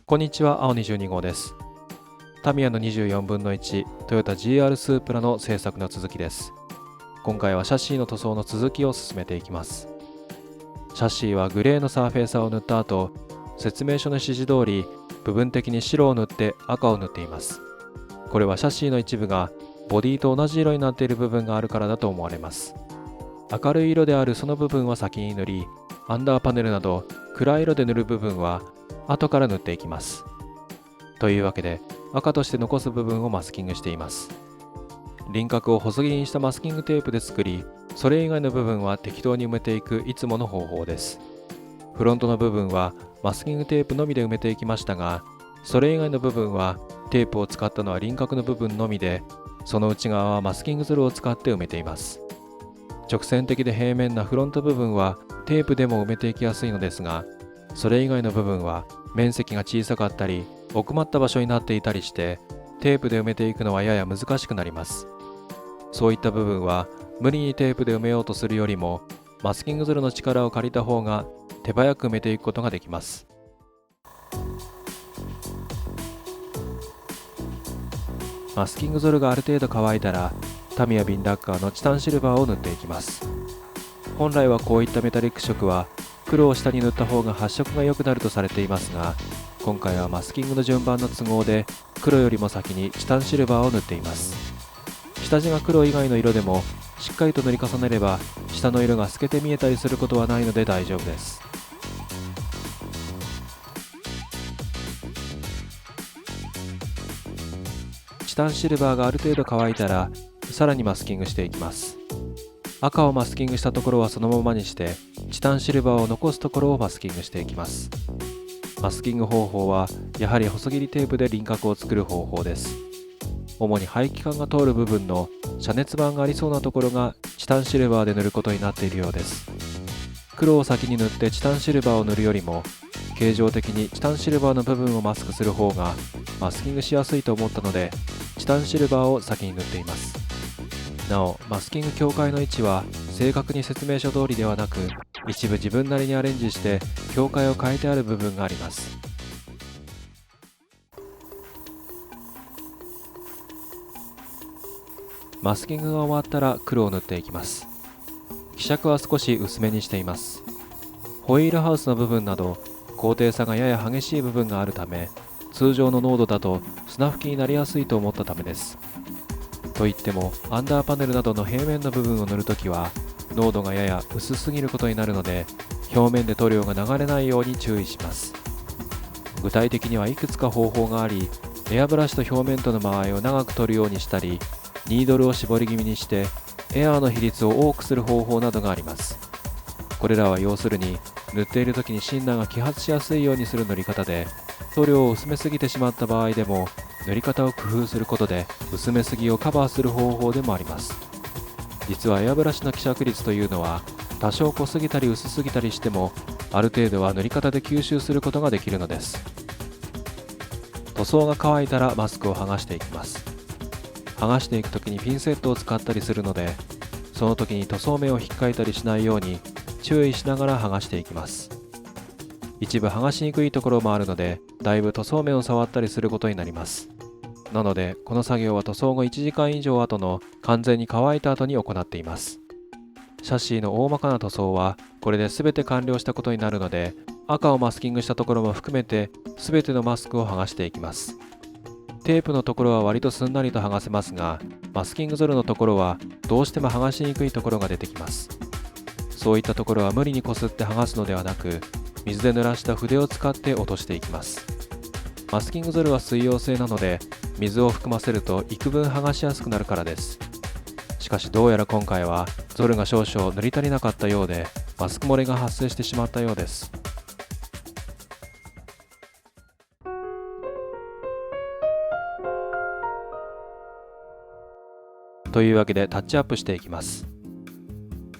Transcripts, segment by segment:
こんにちは、青22号です。タミヤの24分の1トヨタ GR スープラの製作の続きです。今回はシャシーの塗装の続きを進めていきます。シャシーはグレーのサーフェイサーを塗った後、説明書の指示通り部分的に白を塗って赤を塗っています。これはシャシーの一部がボディと同じ色になっている部分があるからだと思われます。明るい色であるその部分は先に塗り、アンダーパネルなど暗い色で塗る部分は後から塗っていきます。というわけで赤として残す部分をマスキングしています。輪郭を細切りにしたマスキングテープで作り、それ以外の部分は適当に埋めていくいつもの方法です。フロントの部分はマスキングテープのみで埋めていきましたが、それ以外の部分はテープを使ったのは輪郭の部分のみで、その内側はマスキングゼルを使って埋めています。直線的で平面なフロント部分はテープでも埋めていきやすいのですが、それ以外の部分は面積が小さかったり奥まった場所になっていたりして、テープで埋めていくのはやや難しくなります。そういった部分は無理にテープで埋めようとするよりも、マスキングゼルの力を借りた方が手早く埋めていくことができます。マスキングゼルがある程度乾いたら、タミヤビンラッカーのチタンシルバーを塗っていきます。本来はこういったメタリック色は黒を下に塗った方が発色が良くなるとされていますが、今回はマスキングの順番の都合で黒よりも先にチタンシルバーを塗っています。下地が黒以外の色でもしっかりと塗り重ねれば、下の色が透けて見えたりすることはないので大丈夫です。チタンシルバーがある程度乾いたら、さらにマスキングしていきます。赤をマスキングしたところはそのままにして、チタンシルバーを残すところをマスキングしていきます。マスキング方法はやはり細切りテープで輪郭を作る方法です。主に排気管が通る部分の遮熱板がありそうなところがチタンシルバーで塗ることになっているようです。黒を先に塗ってチタンシルバーを塗るよりも、形状的にチタンシルバーの部分をマスクする方がマスキングしやすいと思ったので、チタンシルバーを先に塗っています。なお、マスキング境界の位置は正確に説明書通りではなく、一部自分なりにアレンジして境界を変えてある部分があります。マスキングが終わったら黒を塗っていきます。希釈は少し薄めにしています。ホイールハウスの部分など高低差がやや激しい部分があるため、通常の濃度だと砂吹きになりやすいと思ったためです。といってもアンダーパネルなどの平面の部分を塗るときは濃度がやや薄すぎることになるので、表面で塗料が流れないように注意します。具体的にはいくつか方法があり、エアブラシと表面との間合いを長く取るようにしたり、ニードルを絞り気味にしてエアーの比率を多くする方法などがあります。これらは要するに塗っている時にシンナーが揮発しやすいようにする塗り方で、塗料を薄めすぎてしまった場合でも塗り方を工夫することで薄めすぎをカバーする方法でもあります。実はエアブラシの希釈率というのは多少濃すぎたり薄すぎたりしても、ある程度は塗り方で吸収することができるのです。塗装が乾いたらマスクを剥がしていきます。剥がしていくときにピンセットを使ったりするので、その時に塗装面を引っかいたりしないように注意しながら剥がしていきます。一部剥がしにくいところもあるので、だいぶ塗装面を触ったりすることになります。なのでこの作業は塗装後1時間以上後の完全に乾いた後に行っています。シャシーの大まかな塗装はこれで全て完了したことになるので、赤をマスキングしたところも含めて全てのマスクを剥がしていきます。テープのところは割とすんなりと剥がせますが、マスキングゼルのところはどうしても剥がしにくいところが出てきます。そういったところは無理にこすって剥がすのではなく、水で濡らした筆を使って落としていきます。マスキングゼルは水溶性なので、水を含ませると幾分剥がしやすくなるからです。しかしどうやら今回はゼルが少々塗り足りなかったようで、マスク漏れが発生してしまったようです。というわけでタッチアップしていきます。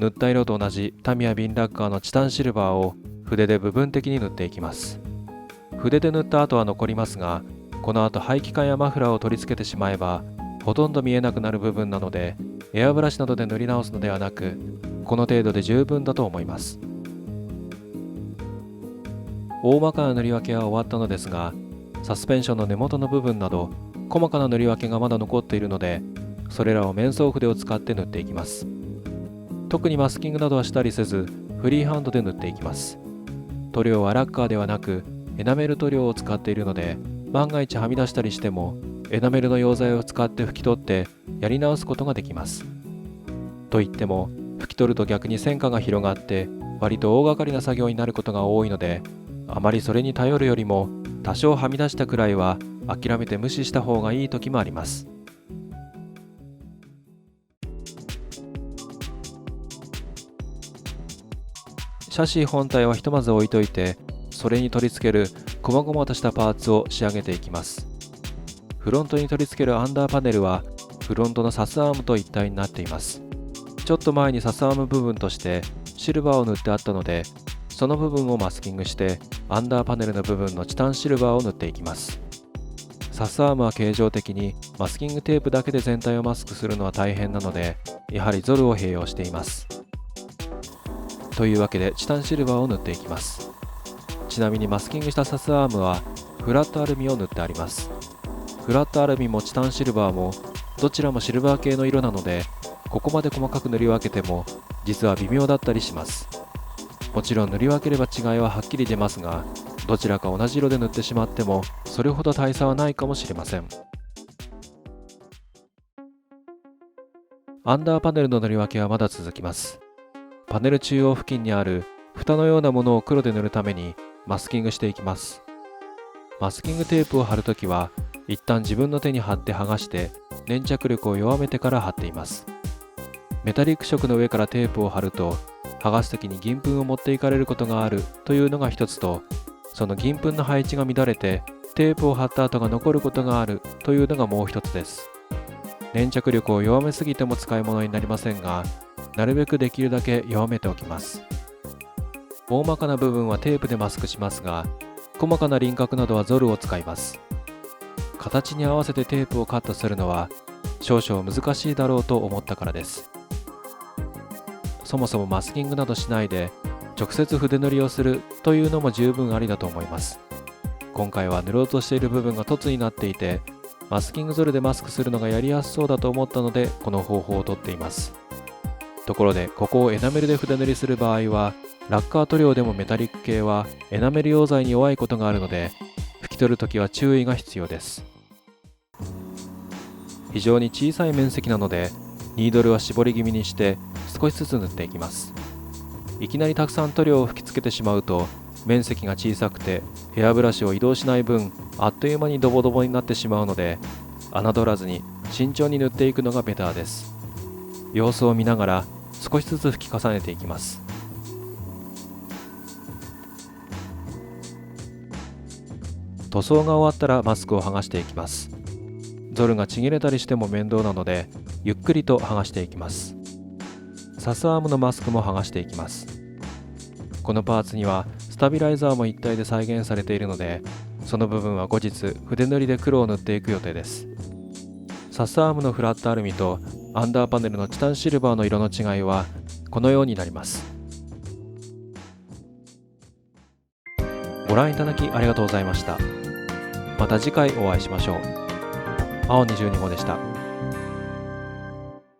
塗った色と同じタミヤビンラッカーのチタンシルバーを筆で部分的に塗っていきます。筆で塗った後は残りますが、この後排気管やマフラーを取り付けてしまえばほとんど見えなくなる部分なので、エアブラシなどで塗り直すのではなく、この程度で十分だと思います。大まかな塗り分けは終わったのですが、サスペンションの根元の部分など細かな塗り分けがまだ残っているので、それらを面相筆を使って塗っていきます。特にマスキングなどはしたりせず、フリーハンドで塗っていきます。塗料はラッカーではなくエナメル塗料を使っているので、万が一はみ出したりしてもエナメルの溶剤を使って拭き取ってやり直すことができます。といっても拭き取ると逆に線化が広がって割と大掛かりな作業になることが多いので、あまりそれに頼るよりも多少はみ出したくらいは諦めて無視した方がいい時もあります。シャシー本体はひとまず置いといて、それに取り付ける細々としたパーツを仕上げていきます。フロントに取り付けるアンダーパネルはフロントのサスアームと一体になっています。ちょっと前にサスアーム部分としてシルバーを塗ってあったので、その部分をマスキングしてアンダーパネルの部分のチタンシルバーを塗っていきます。サスアームは形状的にマスキングテープだけで全体をマスクするのは大変なので、やはりゾルを併用しています。というわけでチタンシルバーを塗っていきます。ちなみにマスキングしたサスアームはフラットアルミを塗ってあります。フラットアルミもチタンシルバーもどちらもシルバー系の色なので、ここまで細かく塗り分けても実は微妙だったりします。もちろん塗り分ければ違いははっきり出ますが、どちらか同じ色で塗ってしまってもそれほど大差はないかもしれません。アンダーパネルの塗り分けはまだ続きます。パネル中央付近にある蓋のようなものを黒で塗るためにマスキングしていきます。マスキングテープを貼るときは一旦自分の手に貼って剥がして粘着力を弱めてから貼っています。メタリック色の上からテープを貼ると剥がすときに銀粉を持っていかれることがあるというのが一つと、その銀粉の配置が乱れてテープを貼った跡が残ることがあるというのがもう一つです。粘着力を弱めすぎても使い物になりませんが、なるべくできるだけ弱めておきます。大まかな部分はテープでマスクしますが、細かな輪郭などはゾルを使います。形に合わせてテープをカットするのは少々難しいだろうと思ったからです。そもそもマスキングなどしないで直接筆塗りをするというのも十分ありだと思います。今回は塗ろうとしている部分が凸になっていて、マスキングゾルでマスクするのがやりやすそうだと思ったのでこの方法をとっています。ところでここをエナメルで筆塗りする場合は、ラッカー塗料でもメタリック系はエナメル溶剤に弱いことがあるので、拭き取るときは注意が必要です。非常に小さい面積なのでニードルは絞り気味にして少しずつ塗っていきます。いきなりたくさん塗料を吹きつけてしまうと面積が小さくてヘアブラシを移動しない分、あっという間にドボドボになってしまうので、侮らずに慎重に塗っていくのがベターです。様子を見ながら少しずつ吹き重ねていきます。塗装が終わったらマスクを剥がしていきます。ゾルがちぎれたりしても面倒なのでゆっくりと剥がしていきます。サスアームのマスクも剥がしていきます。このパーツにはスタビライザーも一体で再現されているので、その部分は後日筆塗りで黒を塗っていく予定です。サスアームのフラットアルミとアンダーパネルのチタンシルバーの色の違いはこのようになります。ご覧いただきありがとうございました。また次回お会いしましょう。青22号でした。